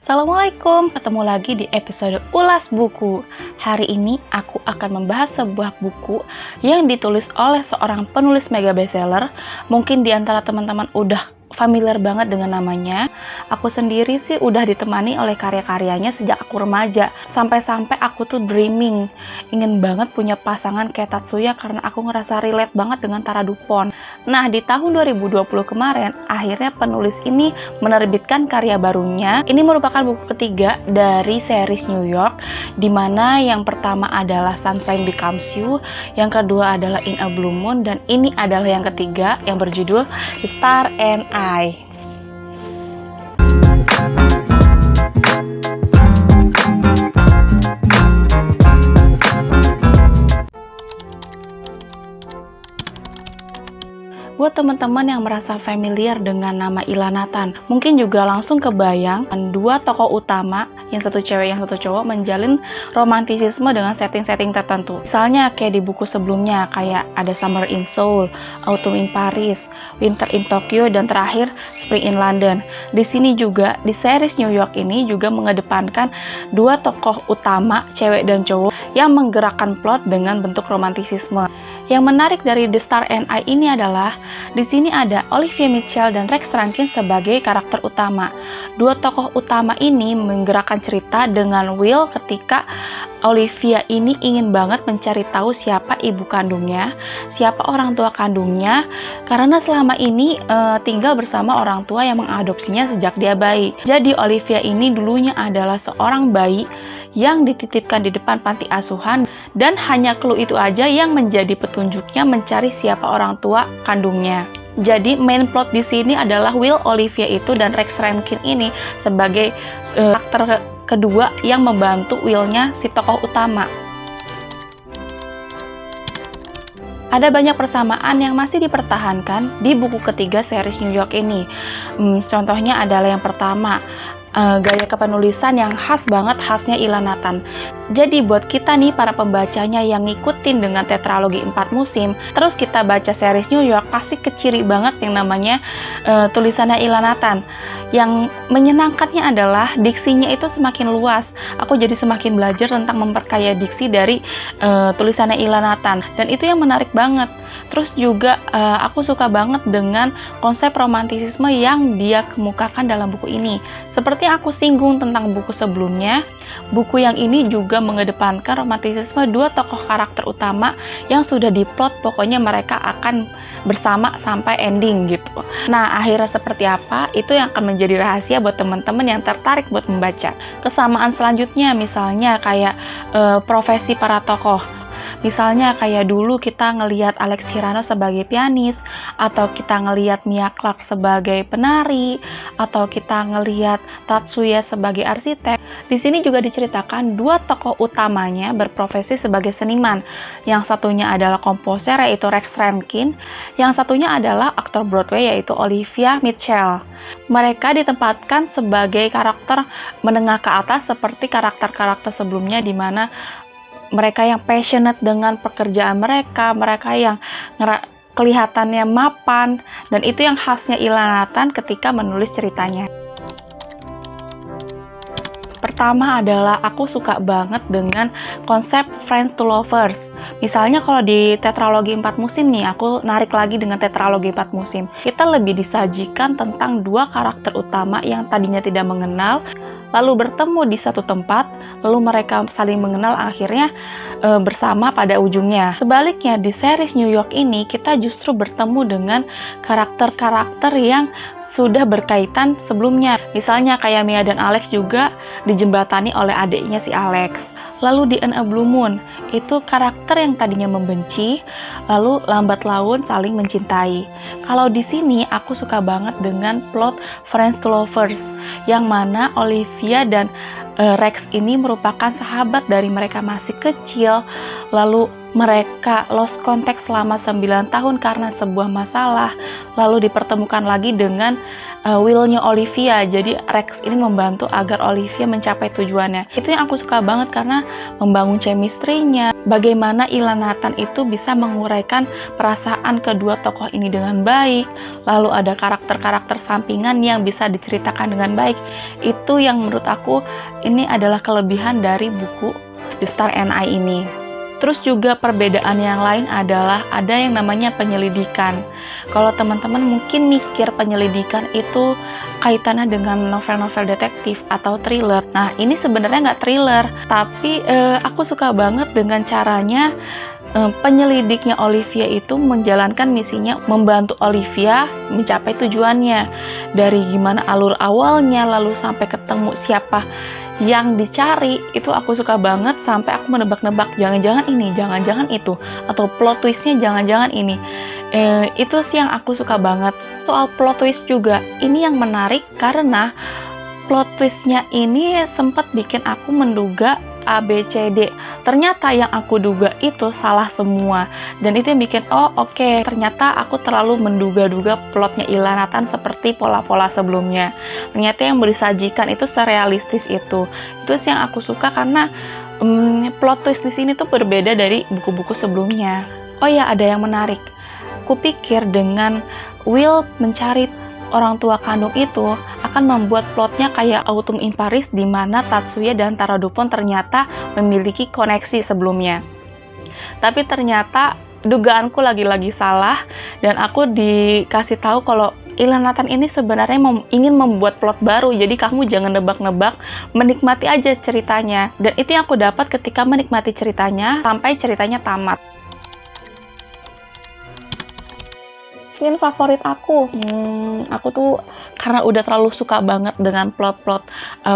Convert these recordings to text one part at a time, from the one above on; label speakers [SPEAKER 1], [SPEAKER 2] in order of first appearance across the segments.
[SPEAKER 1] Assalamualaikum, ketemu lagi di episode Ulas Buku. Hari ini aku akan membahas sebuah buku yang ditulis oleh seorang penulis mega bestseller. Mungkin di antara teman-teman udah familiar banget dengan namanya. Aku sendiri sih udah ditemani oleh karya-karyanya sejak aku remaja. Sampai-sampai aku tuh dreaming, ingin banget punya pasangan kayak Tatsuya karena aku ngerasa relate banget dengan Tara Dupont. Nah, di tahun 2020 kemarin, akhirnya penulis ini menerbitkan karya barunya. Ini merupakan buku ketiga dari series New York, di mana yang pertama adalah Sunshine Becomes You, yang kedua adalah In a Blue Moon, dan ini adalah yang ketiga yang berjudul The Star and I. Buat teman-teman yang merasa familiar dengan nama Ila Nathan, mungkin juga langsung kebayang dua tokoh utama, yang satu cewek yang satu cowok, menjalin romantisisme dengan setting-setting tertentu. Misalnya kayak di buku sebelumnya, kayak ada Summer in Seoul, Autumn in Paris, Winter in Tokyo, dan terakhir Spring in London. Di sini juga, di series New York ini juga mengedepankan dua tokoh utama, cewek dan cowok, yang menggerakkan plot dengan bentuk romantisisme. Yang menarik dari The Star and I ini adalah di sini ada Olivia Mitchell dan Rex Rankin sebagai karakter utama. Dua tokoh utama ini menggerakkan cerita dengan Will ketika Olivia ini ingin banget mencari tahu siapa ibu kandungnya, siapa orang tua kandungnya, karena selama ini tinggal bersama orang tua yang mengadopsinya sejak dia bayi. Jadi Olivia ini dulunya adalah seorang bayi yang dititipkan di depan panti asuhan, dan hanya clue itu aja yang menjadi petunjuknya mencari siapa orang tua kandungnya. Jadi main plot di sini adalah Will, Olivia itu, dan Rex Rankin ini sebagai karakter kedua yang membantu Will-nya si tokoh utama. Ada banyak persamaan yang masih dipertahankan di buku ketiga series New York ini. Contohnya adalah yang pertama, gaya kepenulisan yang khas banget, khasnya Ila Nathan. Jadi buat kita nih para pembacanya yang ngikutin dengan tetralogi 4 musim, terus kita baca series New York, pasti keciri banget yang namanya tulisannya Ila Nathan. Yang menyenangkannya adalah diksinya itu semakin luas. Aku jadi semakin belajar tentang memperkaya diksi dari tulisannya Ila Nathan, dan itu yang menarik banget. Terus juga aku suka banget dengan konsep romantisisme yang dia kemukakan dalam buku ini. Seperti aku singgung tentang buku sebelumnya, buku yang ini juga mengedepankan romantisisme dua tokoh karakter utama yang sudah diplot, pokoknya mereka akan bersama sampai ending gitu. Nah, akhirnya seperti apa? Itu yang akan menjadi rahasia buat teman-teman yang tertarik buat membaca. Kesamaan selanjutnya misalnya kayak profesi para tokoh. Misalnya kayak dulu kita ngelihat Alex Hirano sebagai pianis, atau kita ngelihat Mia Clark sebagai penari, atau kita ngelihat Tatsuya sebagai arsitek. Di sini juga diceritakan dua tokoh utamanya berprofesi sebagai seniman. Yang satunya adalah komposer yaitu Rex Rankin, yang satunya adalah aktor Broadway yaitu Olivia Mitchell. Mereka ditempatkan sebagai karakter menengah ke atas seperti karakter-karakter sebelumnya, di mana mereka yang passionate dengan pekerjaan mereka, mereka yang kelihatannya mapan, dan itu yang khasnya Ila Nathan ketika menulis ceritanya. Pertama adalah aku suka banget dengan konsep friends to lovers. Misalnya kalau di tetralogi 4 musim nih, aku narik lagi dengan tetralogi 4 musim. Kita lebih disajikan tentang dua karakter utama yang tadinya tidak mengenal, lalu bertemu di satu tempat, lalu mereka saling mengenal, akhirnya bersama pada ujungnya. Sebaliknya di series New York ini, kita justru bertemu dengan karakter-karakter yang sudah berkaitan sebelumnya. Misalnya kayak Mia dan Alex juga dijembatani oleh adiknya si Alex. Lalu di In a Blue Moon, itu karakter yang tadinya membenci, lalu lambat laun saling mencintai. Kalau di sini aku suka banget dengan plot friends to lovers, yang mana Olivia dan Rex ini merupakan sahabat dari mereka masih kecil, lalu mereka lost contact selama 9 tahun karena sebuah masalah, lalu dipertemukan lagi dengan will-nya Olivia. Jadi Rex ini membantu agar Olivia mencapai tujuannya. Itu yang aku suka banget karena membangun chemistry-nya, bagaimana Ilan Nathan itu bisa menguraikan perasaan kedua tokoh ini dengan baik, lalu ada karakter-karakter sampingan yang bisa diceritakan dengan baik. Itu yang menurut aku ini adalah kelebihan dari buku The Star and I ini. Terus juga perbedaan yang lain adalah ada yang namanya penyelidikan. Kalau teman-teman mungkin mikir penyelidikan itu kaitannya dengan novel-novel detektif atau thriller. Nah, ini sebenarnya nggak thriller, tapi aku suka banget dengan caranya penyelidiknya Olivia itu menjalankan misinya membantu Olivia mencapai tujuannya. Dari gimana alur awalnya, lalu sampai ketemu siapa yang dicari, itu aku suka banget sampai aku menebak-nebak jangan-jangan ini, jangan-jangan itu, atau plot twistnya jangan-jangan ini. Itu sih yang aku suka banget. Soal plot twist juga, ini yang menarik karena plot twistnya ini sempat bikin aku menduga A, B, C, D. Ternyata yang aku duga itu salah semua. Dan itu yang bikin, oh oke, ternyata aku terlalu menduga-duga plotnya Ilan Nathan seperti pola-pola sebelumnya. Ternyata yang disajikan itu serealistis itu. Itu sih yang aku suka karena plot twist di sini tuh berbeda dari buku-buku sebelumnya. Oh ya, ada yang menarik. Kupikir dengan Will mencari orang tua kandung itu akan membuat plotnya kayak Autumn in Paris, di mana Tatsuya dan Tara Dupont ternyata memiliki koneksi sebelumnya. Tapi ternyata dugaanku lagi-lagi salah, dan aku dikasih tahu kalau Ilan Nathan ini sebenarnya ingin membuat plot baru, jadi kamu jangan nebak-nebak, menikmati aja ceritanya. Dan itu yang aku dapat ketika menikmati ceritanya sampai ceritanya tamat. Scene favorit aku, aku tuh karena udah terlalu suka banget dengan plot-plot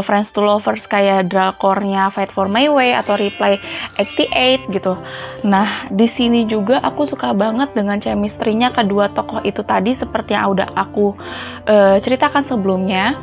[SPEAKER 1] Friends to Lovers kayak drakornya Fight for My Way atau Reply 88 gitu. Nah, di sini juga aku suka banget dengan chemistry-nya kedua tokoh itu tadi seperti yang udah aku ceritakan sebelumnya.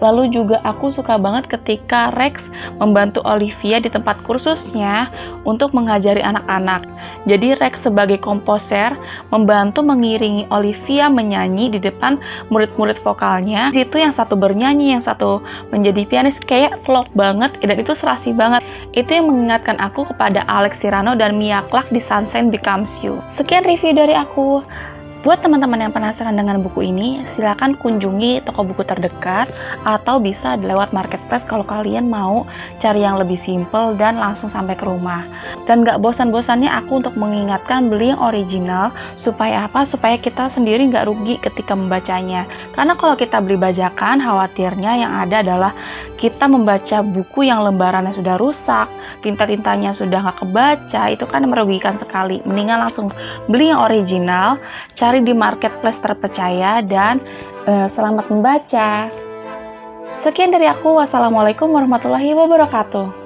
[SPEAKER 1] Lalu juga aku suka banget ketika Rex membantu Olivia di tempat kursusnya untuk mengajari anak-anak. Jadi Rex sebagai komposer membantu mengiringi Olivia menyanyi di depan murid-murid vokalnya. Di situ yang satu bernyanyi, yang satu menjadi pianis, kayak klop banget dan itu serasi banget. Itu yang mengingatkan aku kepada Alex Sirano dan Mia Clark di Sunshine Becomes You. Sekian review dari aku. Buat teman-teman yang penasaran dengan buku ini, silakan kunjungi toko buku terdekat atau bisa lewat marketplace kalau kalian mau cari yang lebih simple dan langsung sampai ke rumah. Dan gak bosan-bosannya aku untuk mengingatkan beli yang original, supaya apa? Supaya kita sendiri gak rugi ketika membacanya. Karena kalau kita beli bajakan, khawatirnya yang ada adalah kita membaca buku yang lembarannya sudah rusak, tinta-tintanya sudah gak kebaca, itu kan merugikan sekali. Mendingan langsung beli yang original, cari di marketplace terpercaya, dan selamat membaca. Sekian dari aku. Wassalamualaikum warahmatullahi wabarakatuh.